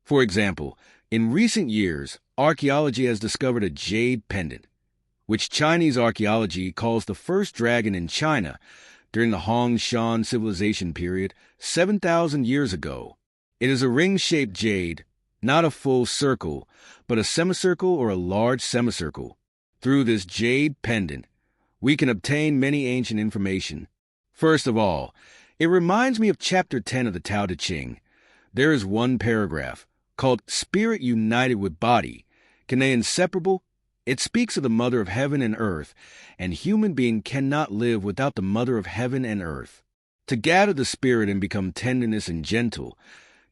For example, in recent years, archaeology has discovered a jade pendant, which Chinese archaeology calls the first dragon in China during the Hongshan civilization period 7,000 years ago. It is a ring-shaped jade, not a full circle, but a semicircle or a large semicircle. Through this jade pendant, we can obtain many ancient information. First of all, it reminds me of Chapter 10 of the Tao Te Ching. There is one paragraph called Spirit United with Body. Can they inseparable? It speaks of the Mother of Heaven and Earth, and human being cannot live without the Mother of Heaven and Earth. To gather the spirit and become tenderness and gentle,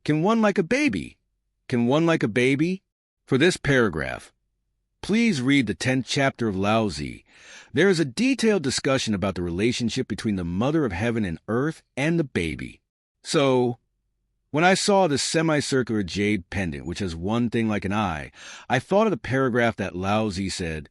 can one like a baby? Can one like a baby? For this paragraph, please read the 10th chapter of Lao Tzu. There is a detailed discussion about the relationship between the Mother of Heaven and Earth and the baby. So, when I saw this semicircular jade pendant, which has one thing like an eye, I thought of the paragraph that Lao Tzu said,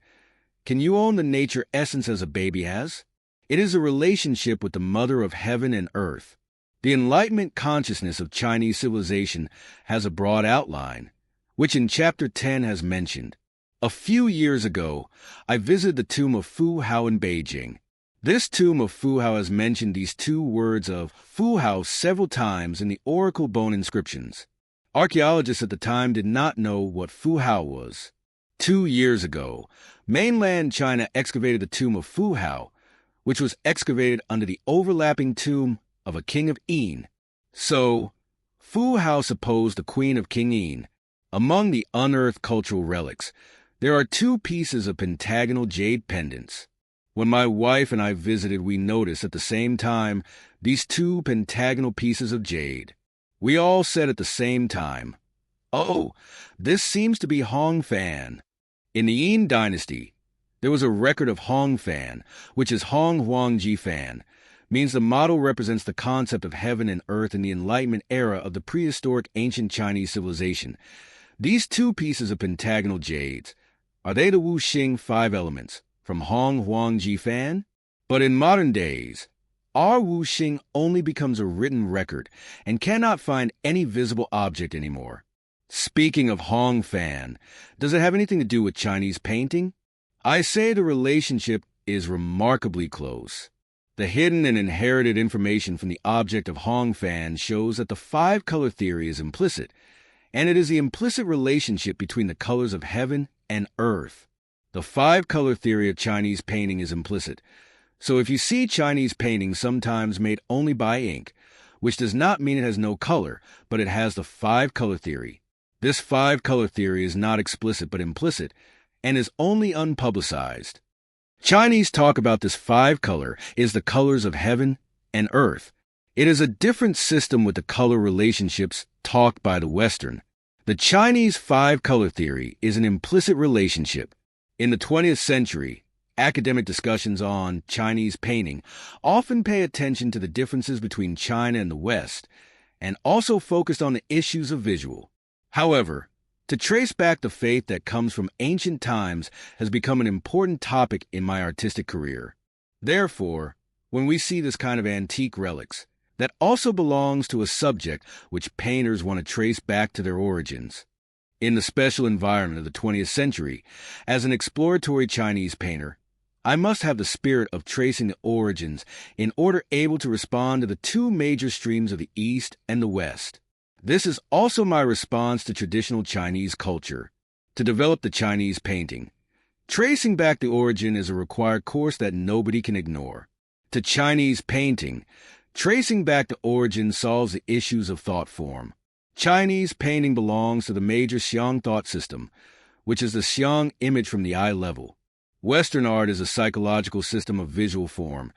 "Can you own the nature essence as a baby has?" It is a relationship with the Mother of Heaven and Earth. The Enlightenment consciousness of Chinese civilization has a broad outline, which in Chapter 10 has mentioned. A few years ago, I visited the tomb of Fu Hao in Beijing. This tomb of Fu Hao has mentioned these two words of Fu Hao several times in the oracle bone inscriptions. Archaeologists at the time did not know what Fu Hao was. 2 years ago, mainland China excavated the tomb of Fu Hao, which was excavated under the overlapping tomb of a king of Yin. So, Fu Hao supposed the queen of King Yin. Among the unearthed cultural relics, there are 2 pieces of pentagonal jade pendants. When my wife and I visited, we noticed at the same time these 2 pentagonal pieces of jade. We all said at the same time, "Oh, this seems to be Hong Fan." In the Yin dynasty, there was a record of Hong Fan, which is Hong Huangji Fan, means the model represents the concept of heaven and earth in the Enlightenment era of the prehistoric ancient Chinese civilization. These 2 pieces of pentagonal jades, are they the Wuxing 5 elements from Hong Huangji Fan? But in modern days, our Wuxing only becomes a written record and cannot find any visible object anymore. Speaking of Hong Fan, does it have anything to do with Chinese painting? I say the relationship is remarkably close. The hidden and inherited information from the object of Hong Fan shows that the 5-color theory is implicit, and it is the implicit relationship between the colors of heaven and earth. The 5-color theory of Chinese painting is implicit. So if you see Chinese painting sometimes made only by ink, which does not mean it has no color, but it has the 5-color theory. This 5-color theory is not explicit but implicit, and is only unpublicized. Chinese talk about this 5-color is the colors of heaven and earth. It is a different system with the color relationships taught by the Western. The Chinese 5-color theory is an implicit relationship. In the 20th century, academic discussions on Chinese painting often pay attention to the differences between China and the West, and also focused on the issues of visual. However, to trace back the faith that comes from ancient times has become an important topic in my artistic career. Therefore, when we see this kind of antique relics, that also belongs to a subject which painters want to trace back to their origins. In the special environment of the 20th century, as an exploratory Chinese painter, I must have the spirit of tracing the origins in order able to respond to the 2 major streams of the East and the West. This is also my response to traditional Chinese culture, to develop the Chinese painting. Tracing back the origin is a required course that nobody can ignore. To Chinese painting, tracing back the origin solves the issues of thought form. Chinese painting belongs to the major Xiang thought system, which is the Xiang image from the eye level. Western art is a psychological system of visual form,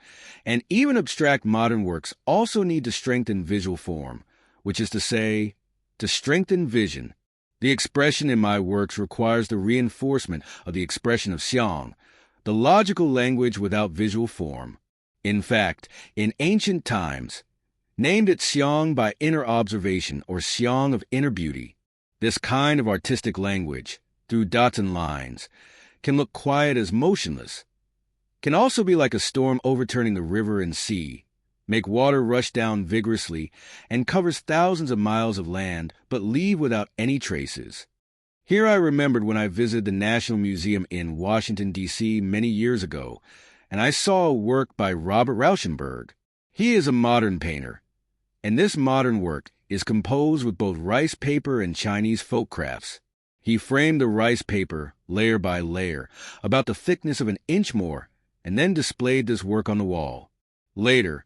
and even abstract modern works also need to strengthen visual form, which is to say, to strengthen vision. The expression in my works requires the reinforcement of the expression of Xiang, the logical language without visual form. In fact, in ancient times, named it Xiang by inner observation or Xiang of inner beauty, this kind of artistic language, through dots and lines, can look quiet as motionless, can also be like a storm overturning the river and sea, make water rush down vigorously, and covers thousands of miles of land, but leave without any traces. Here I remembered when I visited the National Museum in Washington, D.C. many years ago, and I saw a work by Robert Rauschenberg. He is a modern painter, and this modern work is composed with both rice paper and Chinese folk crafts. He framed the rice paper, layer by layer, about the thickness of an inch more, and then displayed this work on the wall. Later,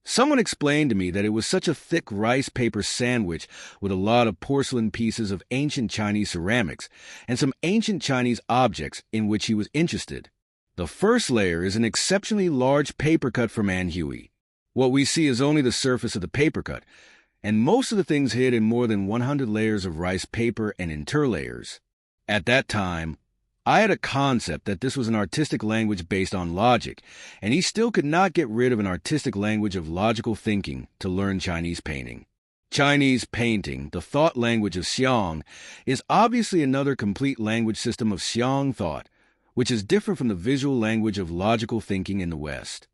someone explained to me that it was such a thick rice paper sandwich with a lot of porcelain pieces of ancient Chinese ceramics and some ancient Chinese objects in which he was interested. The first layer is an exceptionally large paper cut from Ping-Hui. What we see is only the surface of the paper cut, and most of the things hid in more than 100 layers of rice paper and interlayers. At that time, I had a concept that this was an artistic language based on logic, and he still could not get rid of an artistic language of logical thinking to learn Chinese painting. Chinese painting, the thought language of Xiang, is obviously another complete language system of Xiang thought, which is different from the visual language of logical thinking in the West.